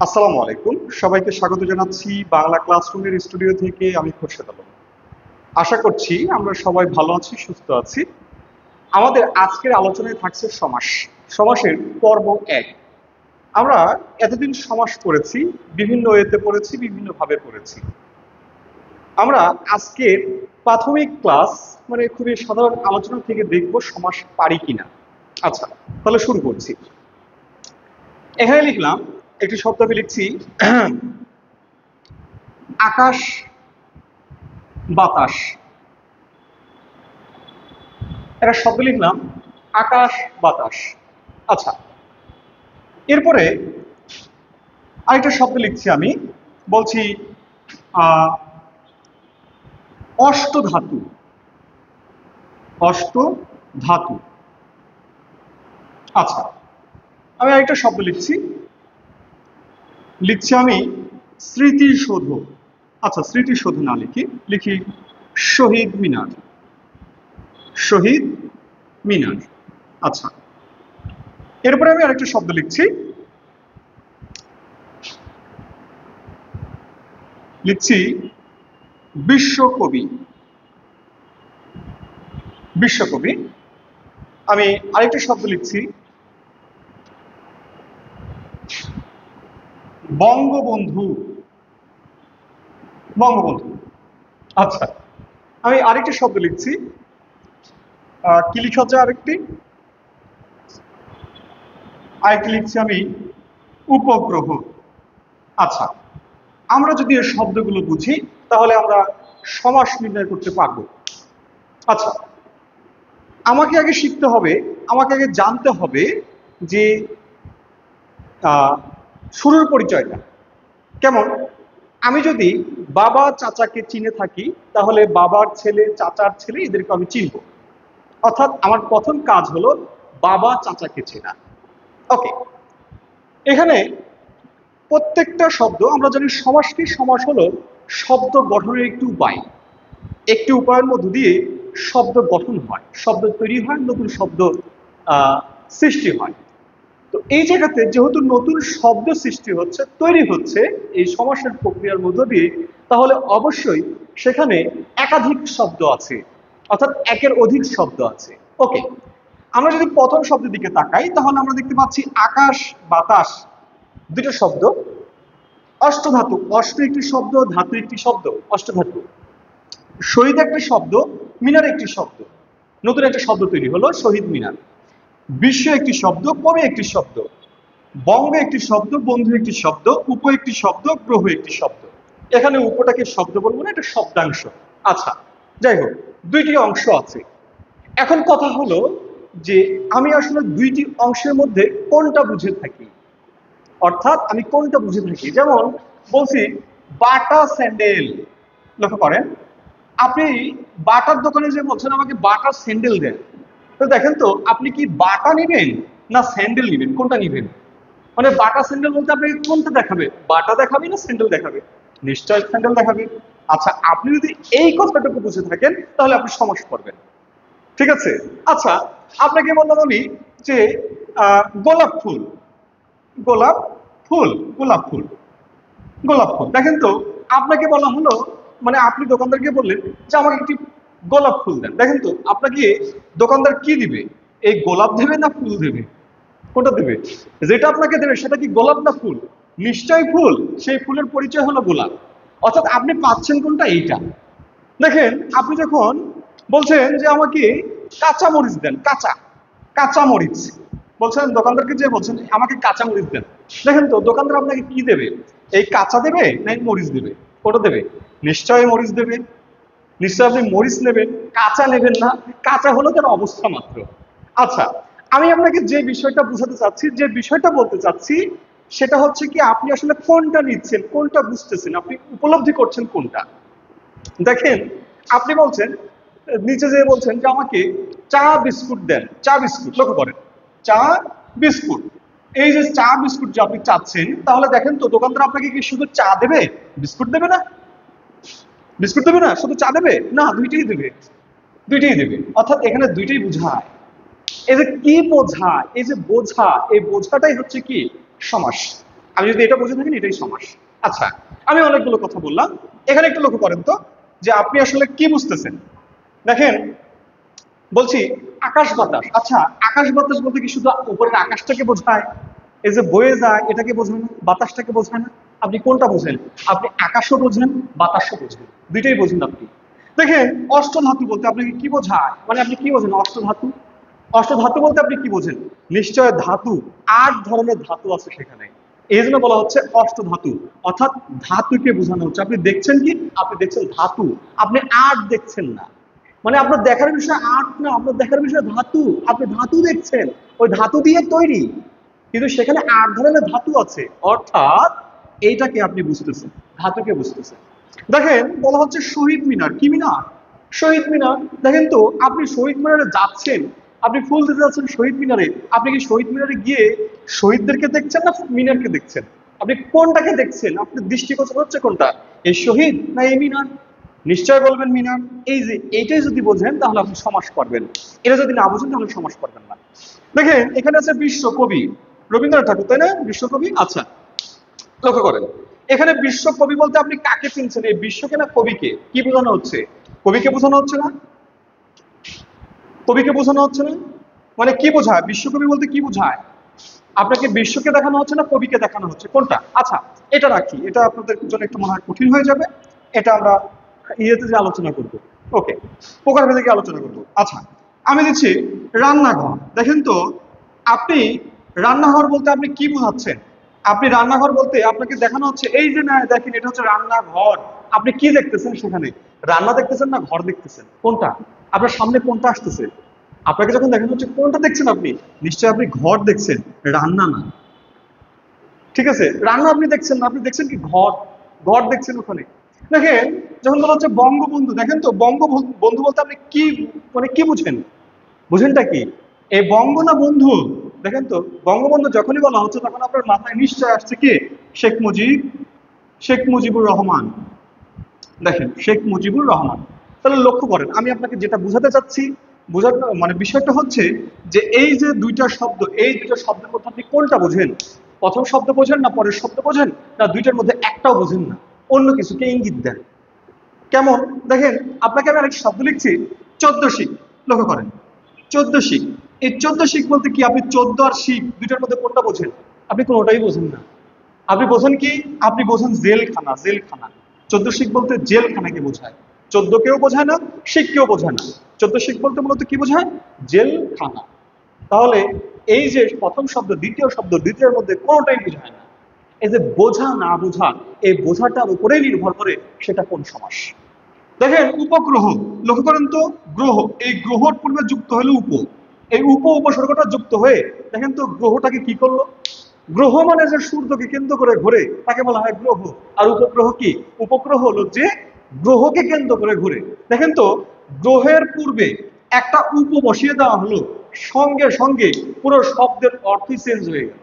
আসসালামু আলাইকুম, সবাইকে স্বাগত জানাচ্ছি বাংলা ক্লাসরুমের স্টুডিও থেকে। আমি খোরশেদ আলম। আশা করছি আমরা সবাই ভালো আছি, সুস্থ আছি। আমাদের আজকের আলোচনায় থাকছে সমাস। সমাসের পর্ব 1। আমরা এতদিন সমাস পড়েছি, বিভিন্ন ওয়েতে পড়েছি, বিভিন্নভাবে পড়েছি। আমরা আজকের প্রাথমিক ক্লাস মানে খুবই সাধারণ আলোচনা থেকে দেখব সমাস পারি কিনা। আচ্ছা, তাহলে শুরু করছি। এখানে লিখলাম, একটি শব্দ আমি লিখছি আকাশ বাতাস। একটা শব্দ লিখলাম আকাশ বাতাস। আচ্ছা, এরপরে আরেকটা শব্দ লিখছি, আমি বলছি অষ্টধাতু। অষ্টধাতু। আচ্ছা, আমি আরেকটা শব্দ লিখছি আমি স্মৃতিসৌধ। আচ্ছা, স্মৃতিসৌধ না লিখি, লিখি শহীদ মিনার। শহীদ মিনার। আচ্ছা, এরপরে আমি আরেকটা শব্দ লিখছি বিশ্বকবি। বিশ্বকবি। আমি আরেকটা শব্দ লিখছি বঙ্গবন্ধু। বঙ্গবন্ধু। আচ্ছা, আমি আরেকটা শব্দ লিখছি, কি লিখা যায় আরেকটি লিখছি আমি উপগ্রহ। আচ্ছা, আমরা যদি এই শব্দগুলো বুঝি তাহলে আমরা সমাস নির্ণয় করতে পারবো। আচ্ছা, আমাকে আগে শিখতে হবে, আমাকে আগে জানতে হবে যে শুরুর পরিচয়টা কেমন। আমি যদি বাবা চাচাকে চিনে থাকি তাহলে বাবার ছেলে চাচার ছেলে এদেরকে আমি চিনব। অর্থাৎ আমার প্রথম কাজ হলো বাবা চাচাকে চেনা। ওকে, এখানে প্রত্যেকটা শব্দ আমরা জানি সমাস কি। সমাস হলো শব্দ গঠনের একটি উপায়। একটি উপায়ের মধ্য দিয়ে শব্দ গঠন হয়, শব্দ তৈরি হয়, নতুন শব্দ সৃষ্টি হয়। তো এই জায়গাতে যেহেতু নতুন শব্দ সৃষ্টি হচ্ছে, তৈরি হচ্ছে এই সমাসের প্রক্রিয়ার মধ্য দিয়ে, তাহলে অবশ্যই সেখানে একাধিক শব্দ আছে, অর্থাৎ একের অধিক শব্দ আছে। ওকে, আমরা যদি প্রথম শব্দের দিকে তাকাই তাহলে আমরা দেখতে পাচ্ছি আকাশ বাতাস দুটো শব্দ। অষ্টধাতু, অষ্ট একটি শব্দ, ধাতু একটি শব্দ, অষ্টধাতু। শহীদ একটি শব্দ, মিনার একটি শব্দ, নতুন একটা শব্দ তৈরি হলো শহীদ মিনার। বিশ্ব একটি শব্দ, কবি একটি শব্দ, বঙ্গ একটি শব্দ, বন্ধু একটি শব্দ, উপ একটি শব্দ, গ্রহ একটি শব্দ। এখানে উপটাকে শব্দ বলবো না, এটা শব্দাংশ। আচ্ছা, যাই হোক, দুইটি অংশ আছে। এখন কথা হলো যে আমি আসলে দুইটি অংশের মধ্যে কোনটা বুঝে থাকি, অর্থাৎ আমি কোনটা বুঝে থাকি। যেমন বলছি বাটা স্যান্ডেল। লক্ষ্য করেন, আপনি বাটার দোকানে যে বলছেন আমাকে বাটার স্যান্ডেল দেন, তো দেখেন তো আপনি কি বাটা নিবেন না স্যান্ডেল নিবেন, কোনটা নিবেন? মানে বাটা স্যান্ডেল বলতে আপনাকে কোনটা দেখাবে, বাটা দেখাবে না স্যান্ডেল দেখাবে? নিশ্চয় স্যান্ডেল দেখাবে। আচ্ছা, আপনি যদি এই কথাটুকু বুঝে থাকেন তাহলে আপনি সমাস পড়বেন। ঠিক আছে। আচ্ছা, আপনাকে বললাম আমি যে গোলাপ ফুল। গোলাপ ফুল, গোলাপ ফুল, গোলাপ ফুল। দেখেন তো, আপনাকে বলা হলো, মানে আপনি দোকানদারকে বললেন যে আমাকে একটি গোলাপ ফুল দেন। দেখেন তো আপনাকে দোকানদার কি দিবে, এই গোলাপ দেবে না ফুল দেবে? কোনটা দেবে? যেটা আপনাকে দেবে সেটা কি গোলাপ না ফুল? নিশ্চয় ফুল। সেই ফুলের পরিচয় হলো গোলাপ। অর্থাৎ আপনি পাচ্ছেন কোনটা, এইটা। দেখেন, আপনি যখন বলছেন যে আমাকে কাঁচা মরিচ দেন, কাঁচা কাঁচা মরিচ বলছেন, দোকানদারকে যে বলছেন আমাকে কাঁচা মরিচ দেন, দেখেন তো দোকানদার আপনাকে কি দেবে, এই কাঁচা দেবে না মরিচ দেবে? কোনটা দেবে? নিশ্চয়ই মরিচ দেবে। নিশ্চয় আপনি মরিচ নেবেন, কাঁচা নেবেন না। কাঁচা হলো তার অবস্থা মাত্র। আচ্ছা, আমি আপনাকে যে বিষয়টা বোঝাতে চাচ্ছি, যে বিষয়টা বলতে চাচ্ছি, সেটা হচ্ছে কি আপনি আসলে কোনটা নিচ্ছেন, কোনটা বুঝতেছেন, আপনি উপলব্ধি করছেন কোনটা। দেখেন, আপনি বলছেন, নিচে যে বলছেন যে আমাকে চা বিস্কুট দেন, চা বিস্কুট। লক্ষ্য করেন, চা বিস্কুট। এই যে চা বিস্কুট যে আপনি চাচ্ছেন, তাহলে দেখেন তো দোকানদার আপনাকে কি শুধু চা দেবে, বিস্কুট দেবে না? বিস্কুট দেবে না, শুধু চা দেবে না, দুইটাই দেবে। দুইটাই দেবে, অর্থাৎ এখানে দুইটাই বোঝায়। এই যে কি বোঝায়, এই যে বোঝা, এই বোঝাটাই হচ্ছে কি সমাস। আমি যদি এটা বুঝে থাকেন এটাই সমাস। আচ্ছা, আমি অনেকগুলো কথা বললাম, এখানে একটু লক্ষ্য করেন তো যে আপনি আসলে কি বুঝতেছেন। দেখেন, বলছি আকাশ বাতাস। আচ্ছা, আকাশ বাতাস বলতে কি শুধু উপরের আকাশটাকে বোঝায়? এই যে বয়ে যায় এটাকে বোঝায় না? বাতাসটাকে বোঝায় না? আপনি কোনটা বোঝেন? আপনি আকাশও বোঝেন, বাতাসও বোঝেন, দুইটাই বোঝেন আপনি। দেখেন, অষ্টধাতু বলতে আপনাকে কি বোঝায়? মানে আপনি কি বোঝেন অষ্টধাতু? অষ্টধাতু বলতে আপনি কি বোঝেন? নিশ্চয় ধাতু, 8 ধরনের ধাতু আছে সেখানে, এই জন্য বলা হচ্ছে অষ্টধাতু। অর্থাৎ ধাতুকে বোঝানো হচ্ছে। আপনি দেখছেন কি? আপনি দেখছেন ধাতু, আপনি আট দেখছেন না। মানে আপনার দেখার বিষয় আট না, আপনার দেখার বিষয় ধাতু। আপনি ধাতু দেখছেন, ওই ধাতু দিয়ে তৈরি, কিন্তু সেখানে 8 ধরনের ধাতু আছে। অর্থাৎ এইটাকে আপনি বুঝতেছেন, ধাতুকে বুঝতেছেন। দেখেন, বলা হচ্ছে শহীদ মিনার। কি মিনার? শহীদ মিনার। দেখেন তো, আপনি শহীদ মিনারে যাচ্ছেন, আপনি ফুল দিতে যাচ্ছেন শহীদ মিনারে, আপনি কি শহীদ মিনারে গিয়ে শহীদদেরকে দেখছেন না মিনারকে দেখছেন? আপনি কোনটাকে দেখছেন? আপনার দৃষ্টিগোচর হচ্ছে কোনটা, এই শহীদ না এই মিনার? নিশ্চয় বলবেন মিনার। এই যে এইটাই যদি বোঝেন তাহলে আপনি সমাস করবেন, এটা যদি না বোঝেন তাহলে সমাস করবেন না। দেখেন, এখানে আছে বিশ্বকবি রবীন্দ্রনাথ ঠাকুর, তাই না? বিশ্বকবি। আচ্ছা, লক্ষ্য করেন, এখানে বিশ্বকবি বলতে আপনি কাকে চিনছেন? এই বিশ্বকে না কবিকে? কি বোঝানো হচ্ছে? কবিকে বোঝানো হচ্ছে না? কবিকে বোঝানো হচ্ছে না? মানে কি বোঝায় বিশ্বকবি বলতে? কি বোঝায়? আপনাকে বিশ্বকে দেখানো হচ্ছে না কবিকে দেখানো হচ্ছে? কোনটা? আচ্ছা, এটা রাখি, এটা আপনাদের জন্য একটু মনে হয় কঠিন হয়ে যাবে। এটা আমরা ইয়েতে যে আলোচনা করব, ওকে, প্রকার ভেদে গিয়ে আলোচনা করব। আচ্ছা, আমি দিচ্ছি রান্নাঘর। দেখেন তো, আপনি রান্নাঘর বলতে আপনি কি বোঝাচ্ছেন? আপনি রান্নাঘর বলতে আপনাকে দেখানো হচ্ছে এই যে, না দেখেন এটা হচ্ছে রান্নাঘর। আপনি কি দেখতেছেন সেখানে? রান্না দেখতেছেন না ঘর দেখতেছেন? কোনটা আপনার সামনে, কোনটা আসতেছে? আপনাকে যখন দেখানো হচ্ছে কোনটা দেখছেন আপনি? নিশ্চয়ই আপনি ঘর দেখছেন, রান্না না। ঠিক আছে, রান্না আপনি দেখছেন না, আপনি দেখছেন কি? ঘর। ঘর দেখছেন ওখানে। দেখেন, যখন বলা হচ্ছে বঙ্গবন্ধু, দেখেন তো বঙ্গবন্ধু বলতে আপনি কি, মানে কি বুঝেন? বুঝেনটা কি? এই বঙ্গ না বন্ধু? দেখেন তো, বঙ্গবন্ধু যখনই বলা হচ্ছে তখন আপনার মাথায় নিশ্চয় আসছে কি? শেখ মুজিব, শেখ মুজিবুর রহমান। দেখেন, শেখ মুজিবুর রহমান। তাহলে লক্ষ্য করেন, আমি আপনাকে যেটা বুঝাতে চাচ্ছি, বোঝার মানে বিষয়টা হচ্ছে যে এই যে দুইটা শব্দ, এই দুইটা শব্দের মধ্যে আপনি কোনটা বোঝেন? প্রথম শব্দ বোঝেন না পরের শব্দ বোঝেন? না দুইটার মধ্যে একটাও বোঝেন না, অন্য কিছুকে ইঙ্গিত দেন? কেমন? দেখেন, আপনাকে আমি আরেক শব্দ লিখছি, 14 শিখ। লক্ষ্য করেন, 14 শিখ। এই 14 শিখ বলতে কি? আপনি 14 আর শিখ দুইটার মধ্যে কোনটা বোঝেন? আপনি কোনোটাই বোঝেন না। আপনি বোঝেন কি? আপনি বোঝেন জেলখানা, জেলখানা। 14 শিখ বলতে জেলখানাকে বোঝায়, 14 কেও বোঝায় না, শিখ কেও বোঝায় না। 14 শিখ বলতে মূলত কি বোঝায়? জেলখানা। তাহলে এই যে প্রথম শব্দ দ্বিতীয় শব্দ, দ্বিতীয়ের মধ্যে কোনোটাই বোঝায় না। এই যে বোঝা না বোঝা, এই বোঝাটার উপরেই নির্ভর করে সেটা কোন সমাস। দেখেন, উপগ্রহ। লক্ষ্য করেন তো, গ্রহ, এই গ্রহর পূর্বে যুক্ত হলো উপ, এই উপসর্গটা যুক্ত হয়ে দেখেন তো গ্রহটাকে কি করলো? গ্রহ মানে যে সূর্যকে কেন্দ্র করে ঘোরে তাকে বলা হয় গ্রহ। আর উপগ্রহ কি? উপগ্রহ হলো যে গ্রহকে কেন্দ্র করে ঘুরে। দেখেন তো, গ্রহের পূর্বে একটা উপ বসিয়ে দেওয়া হলো, সঙ্গে সঙ্গে পুরো শব্দের অর্থই চেঞ্জ হয়ে গেল।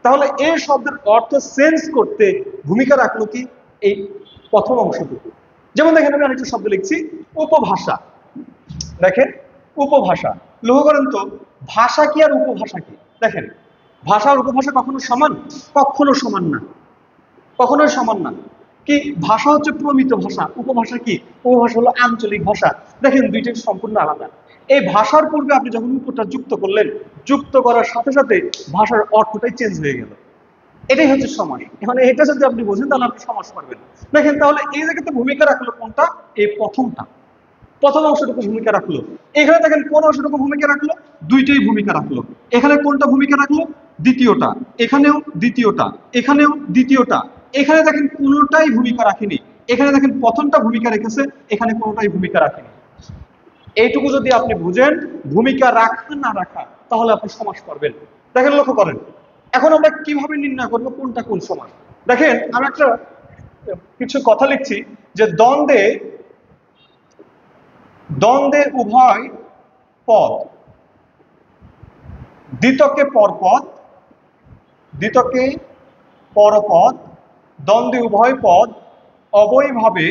তাহলে এই শব্দের অর্থ চেঞ্জ করতে ভূমিকা রাখলো কি? এই প্রথম অংশটুকু। যেমন দেখেন, আমি আরেকটা শব্দ লিখছি, উপভাষা। দেখেন, উপভাষা। লক্ষ্য করেন তো, ভাষা কি আর উপভাষা কি? দেখেন, ভাষা আর উপভাষা কখনো সমান? কখনো সমান না, কখনোই সমান না। কি? ভাষা হচ্ছে প্রমিত ভাষা, উপভাষা কি? উপভাষা হলো আঞ্চলিক ভাষা। দেখেন, দুইটাই সম্পূর্ণ আলাদা। এই ভাষার পূর্বে আপনি যখন উপটা যুক্ত করলেন, যুক্ত করার সাথে সাথে ভাষার অর্থটাই চেঞ্জ হয়ে গেল। এটাই হচ্ছে সমাস। মানে এটা যদি আপনি বোঝেন তাহলে আপনি সমাস পারবেন। দেখেন, তাহলে এই জায়গাতে ভূমিকা রাখলো কোনটা? এই প্রথমটা, প্রথম অংশটুকু ভূমিকা রাখলো। এখানে দেখেন কোন অংশটুকু ভূমিকা রাখলো? দুইটাই ভূমিকা রাখলো। এখানে কোনটা ভূমিকা রাখলো? দ্বিতীয়টা। এখানেও দ্বিতীয়টা, এখানেও দ্বিতীয়টা। এখানে দেখেন কোনোটাই ভূমিকা রাখেনি। এখানে দেখেন প্রথমটা ভূমিকা রেখেছে, এখানে কোনোটাই ভূমিকা রাখেনি। এইটুকু যদি আপনি বুঝেন, ভূমিকা রাখা না রাখা, তাহলে আপনি সমাস করবেন। দেখেন, লক্ষ্য করেন, এখন আমরা কিভাবে নির্ণয় করবো কোনটা কোন সমাস? দেখেন, আমি একটা কিছু কথা লিখছি যে দ্বন্দ্বে, দ্বন্দ্বে উভয় পদ, দ্বিতকে পরপদ, দ্বিতকে পরপদ, দ্বন্দ্বে উভয় পদ, অবয়ভাবে,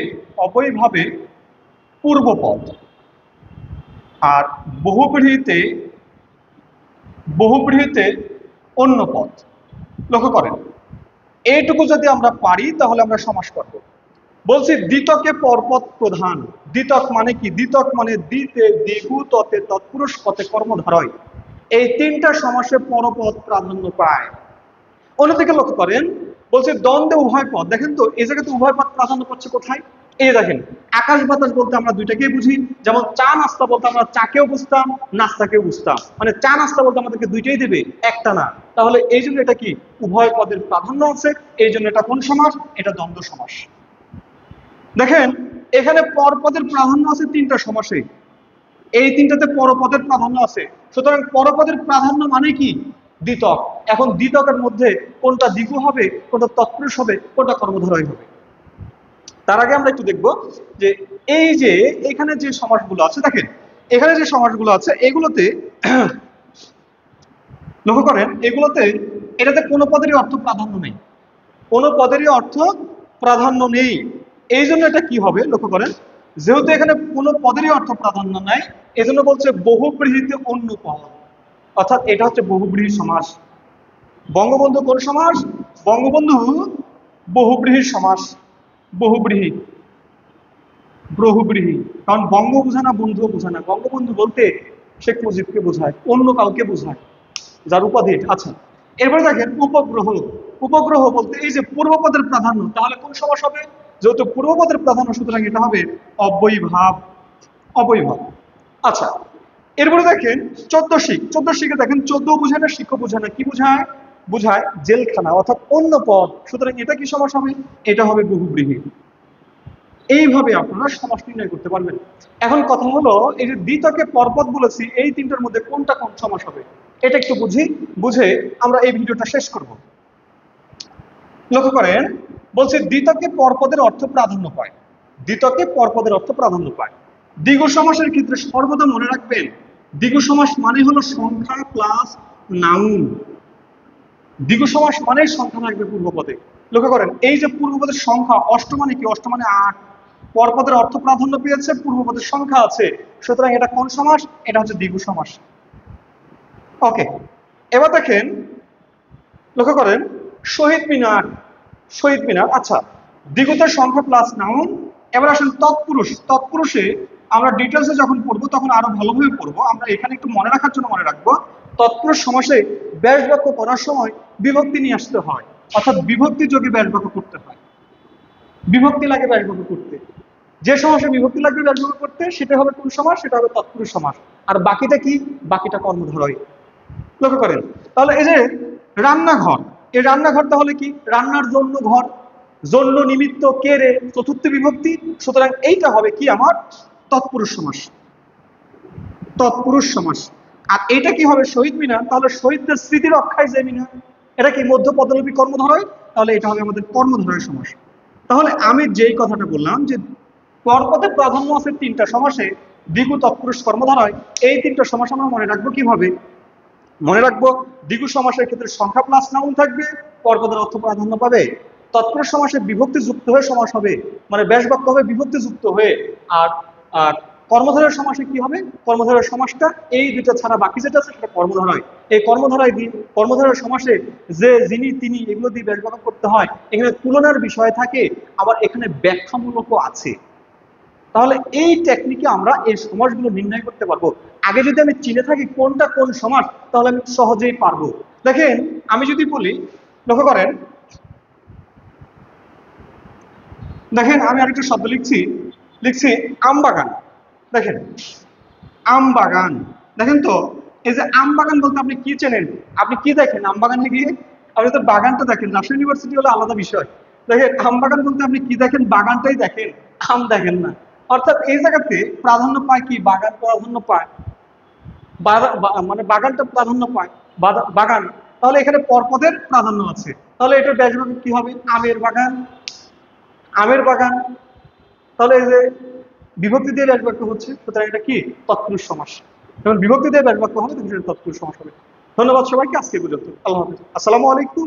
অবয়ভাবে পূর্বপদ। আর বহুব্রীহিতে, বহুব্রীহিতে অন্য পদ। লক্ষ্য করেন, এইটুকু যদি আমরা পারি তাহলে আমরা সমাস করব। বলছি দ্বিতকে পরপদ প্রধান। দ্বিতক মানে কি? দ্বিতক মানে দ্বিতে, দ্বিগু, ততে, তৎপুরুষ, কতে, কর্মধারয়। এই তিনটা সমাসে পরপদ প্রাধান্য পায়। অন্যদিকে লক্ষ্য করেন, বলছে দ্বন্দ্বে উভয় পদ। দেখেন তো এই জায়গাতে উভয় পদ প্রাধান্য পাচ্ছে কোথায়? এই দেখেন, আকাশ বাতাস বলতে আমরা দুইটাকেই বুঝি। যেমন চা নাস্তা বলতে আমরা চাকেও বুঝতাম, নাস্তাকেও বুঝতাম, মানে চা নাস্তা বলতে আমাদেরকে দুইটাই দেবে, একটা না। তাহলে এই জন্য এটা কি? উভয় পদের প্রাধান্য আছে, এই জন্য এটা কোন সমাস? এটা দ্বন্দ্ব সমাস। দেখেন এখানে পরপদের প্রাধান্য আছে তিনটা সমাসে, এই তিনটাতে পরপদের প্রাধান্য আছে। সুতরাং পরপদের প্রাধান্য মানে কি? দ্বিতক। এখন দ্বিতকের মধ্যে কোনটা দ্বিগু হবে, কোনটা তৎপুরুষ হবে, কোনটা কর্মধারয় হবে। তার আগে আমরা একটু দেখব যে এই যে এখানে যে সমাসগুলো আছে, দেখেন এখানে যে সমাসগুলো আছে এগুলোতে লক্ষ্য করেন, এগুলোতে এটাতে কোনো পদেরই অর্থ প্রাধান্য নেই, কোনো পদেরই অর্থ প্রাধান্য নেই। এই জন্য এটা কি হবে লক্ষ্য করেন, যেহেতু এখানে কোনো পদেরই অর্থ প্রাধান্য নাই, এজন্য বলছে বহুব্রীহিতে অন্য পদ, অর্থাৎ এটা হচ্ছে বহুব্রীহি সমাস। বঙ্গবন্ধু কোন সমাস? বঙ্গবন্ধু বহুব্রীহি সমাস। বহুব্রীহি, বহুব্রীহি, কারণ বঙ্গ বোঝায় না, বন্ধুও বোঝায় না। বঙ্গবন্ধু বলতে শেখ মুজিবকে বোঝায়, অন্য কাউকে বোঝায়, যার উপাধি। আচ্ছা, এরপরে দেখেন উপগ্রহ। উপগ্রহ বলতে এই যে পূর্বপদের প্রাধান্য, তাহলে কোন সমাস হবে? যেহেতু পূর্বপদের প্রাধান্য, সুতরাং এটা হবে অব্যয়ীভাব। অব্যয়ীভাব। আচ্ছা, এরপরে দেখেন চোদ্দশিক। চোদ্দশিকে দেখেন, চোদ্দ বোঝায় না, শিক্ষ বোঝায় না, কি বোঝায়? বোঝায় জেলখানা, অর্থাৎ অন্য পদ। সুতরাং এটা কি সমাস হবে? এটা হবে বহুব্রীহি। এইভাবে আপনারা সমাস নির্ণয় করতে পারবেন। এখন কথা হলো, এই যে দ্বিতকে পরপদ বলেছি, এই তিনটার মধ্যে কোনটা কোন সমাস হবে এটা একটু বুঝে আমরা এই ভিডিওটা শেষ করব। লক্ষ্য করেন, বলছে দ্বিতকে পরপদের অর্থ প্রাধান্য পায়। দ্বিতকে পরপদের অর্থ প্রাধান্য পায়। দ্বিগু সমাসের ক্ষেত্রে সর্বদা মনে রাখবেন, দ্বিগু সমাস মানে হলো সংখ্যা প্লাস নাউন। দ্বিগু সমাস মানে সংখ্যা থাকবে পূর্বপদে। লক্ষ্য করেন, এই যে পূর্বপদের সংখ্যা, অষ্ট মানে কি? অষ্ট মানে 8। পরপদের অর্থ প্রাধান্য পেয়েছে, পূর্বপদের সংখ্যা আছে, সুতরাং এটা কোন সমাস? এটা হচ্ছে দ্বিগু সমাস। ওকে, এবার দেখেন, লক্ষ্য করেন শহীদ মিনার। শহীদ মিনার, আচ্ছা, দ্বিগুতের সংখ্যা প্লাস নাউন। এবার আসেন তৎপুরুষ। তৎপুরুষে আমরা ডিটেলসে যখন পড়বো তখন আরো ভালোভাবে পড়বো। আমরা এখানে একটু মনে রাখার জন্য মনে রাখবো, তৎপুরুষ সমাসে ব্যাস বাক্য করার সময় বিভক্তি নিয়ে আসতে হয়, অর্থাৎ বিভক্তি যোগে ব্যাস বাক্য করতে হয়। বিভক্তি লাগে ব্যাস বাক্য করতে। যে সমাসে বিভক্তি লাগবে ব্যাস বাক্য করতে, সেটা হবে কোন সমাস? সেটা হবে তৎপুরুষ সমাস। আর বাকিটা কি? বাকিটা কর্মধারয়। লক্ষ্য করেন, তাহলে এই যে রান্নাঘর, এই রান্নাঘর তাহলে কি? রান্নার জন্য ঘর, জন্য নিমিত্ত কেরে, চতুর্থ বিভক্তি। সুতরাং এইটা হবে কি আমার? তৎপুরুষ সমাস। তৎপুরুষ সমাস। আর এটা কি হবে? শহীদ মিনার, তাহলে শহীদদের স্মৃতি রক্ষায় যে মিনার, এটা কি মধ্য পদলোপী কর্মধারয়? তাহলে এটা হবে আমাদের কর্মধারয় সমাস। তাহলে আমি যেই কথাটা বললাম যে পরপদে প্রাধান্য আছে তিনটা সমাসে, দ্বিগু, তৎপুরুষ, কর্মধারয়, এই তিনটা সমাস আমরা মনে রাখবো কিভাবে? মনে রাখবো, দ্বিগু সমাসের ক্ষেত্রে সংখ্যা প্লাস নাউন থাকবে, পরপদের অর্থ প্রাধান্য পাবে। তৎপুরুষ সমাসে বিভক্তি যুক্ত হয়ে সমাস হবে, মানে ব্যাস বাক্য হবে বিভক্তি যুক্ত হয়ে। আর আর কর্মধারয় সমাসে কি হবে? কর্মধারয় সমাসটা এই দুইটা ছাড়া বাকি যেটা আছে সেটা কর্মধারয়। এই কর্মধারয় সমাসে যে, যিনি, তিনি, এগুলো দিয়ে ব্যাস বাক্য করতে হয়। এখানে তুলনার বিষয় থাকে, আবার এখানে ব্যাখ্যামূলকও আছে। তাহলে এই টেকনিকে আমরা এই সমাসগুলো নির্ণয় করতে পারবো। আগে যদি আমি চিনে থাকি কোনটা কোন সমাস, তাহলে আমি সহজেই পারবো। দেখেন আমি যদি বলি, লক্ষ্য করেন, দেখেন আমি আরেকটা শব্দ লিখছি আমবাগান। দেখেন আমবাগান, দেখেন তো এই যে আমবাগান বলতে আপনি কি চেনেন? আপনি কি দেখেন আমবাগানে গিয়ে? আপনি তো বাগানটা দেখেন। রাজশাহী ইউনিভার্সিটি হলো আলাদা বিষয়। দেখেন আমবাগান বলতে আপনি কি দেখেন? বাগানটাই দেখেন, আম দেখেন না। অর্থাৎ এই জায়গাতে প্রাধান্য পায় কি? বাগান প্রাধান্য পায়, মানে বাগানটা প্রাধান্য পায়, বাগান। তাহলে এখানে পরপদের প্রাধান্য আছে, তাহলে এটার ব্যাস বাক্য কি হবে? আমের বাগান, আমের বাগান। তাহলে এই যে বিভক্তি দিয়ে ব্যাস বাক্য হচ্ছে, সুতরাং এটা কি? তৎপুরুষ সমাস। যখন বিভক্তি দিয়ে ব্যাস বাক্য হবে তখন সেটা তৎপুরুষ সমাস হবে। ধন্যবাদ সবাইকে, আজকে পর্যন্ত। আল্লাহ হাফেজ, আসসালামু আলাইকুম।